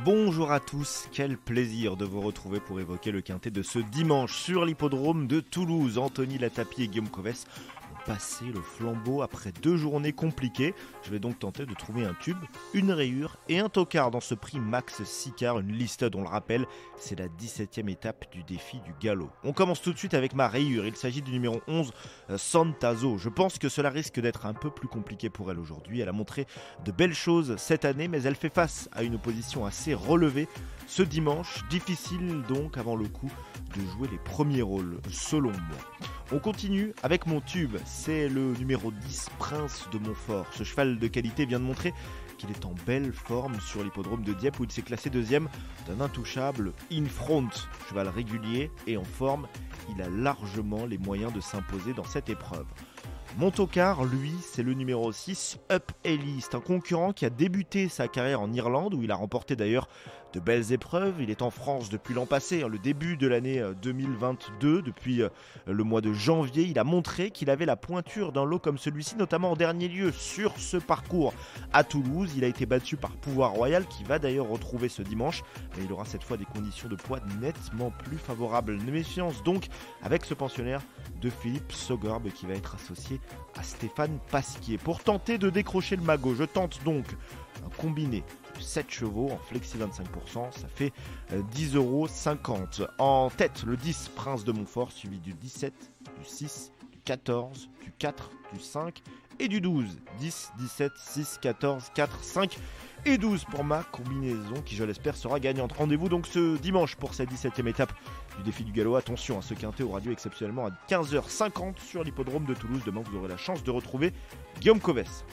Bonjour à tous, quel plaisir de vous retrouver pour évoquer le quintet de ce dimanche sur l'hippodrome de Toulouse. Anthony Latapie et Guillaume Covès ont passé le flambeau après 2 journées compliquées. Je vais donc tenter de trouver un tube, une rayure et un tocard dans ce prix Max Sicard, une liste dont le rappel, c'est la 17e étape du défi du galop. On commence tout de suite avec ma rayure, il s'agit du numéro 11, Santazo. Je pense que cela risque d'être un peu plus compliqué pour elle aujourd'hui. Elle a montré de belles choses cette année, mais elle fait face à une opposition assez relevée ce dimanche. Difficile donc avant le coup de jouer les premiers rôles, selon moi. On continue avec mon tube, c'est le numéro 10, Prince de Montfort. Ce cheval de qualité vient de montrer qu'il est en belle forme sur l'hippodrome de Dieppe où il s'est classé deuxième d'un intouchable In Front. Cheval régulier et en forme, il a largement les moyens de s'imposer dans cette épreuve. Mon tocard, lui, c'est le numéro 6, Up Ellie. C'est un concurrent qui a débuté sa carrière en Irlande, où il a remporté d'ailleurs de belles épreuves. Il est en France depuis l'an passé, le début de l'année 2022. Depuis le mois de janvier, il a montré qu'il avait la pointure d'un lot comme celui-ci, notamment en dernier lieu sur ce parcours à Toulouse. Il a été battu par Pouvoir Royal, qui va d'ailleurs retrouver ce dimanche. Mais il aura cette fois des conditions de poids nettement plus favorables. Méfiance donc avec ce pensionnaire de Philippe Sogorbe qui va être associé à Stéphane Pasquier. Pour tenter de décrocher le magot, je tente donc un combiné de 7 chevaux en flexi 25%, ça fait 10,50 €. En tête, le 10, Prince de Montfort, suivi du 17, du 6, du 14, du 4, du 5 et du 12. 10, 17, 6, 14, 4, 5 et 12 pour ma combinaison qui, je l'espère, sera gagnante. Rendez-vous donc ce dimanche pour cette 17e étape du défi du galop. Attention à ce quintet aura lieu exceptionnellement à 15h50 sur l'hippodrome de Toulouse. Demain, vous aurez la chance de retrouver Guillaume Covès.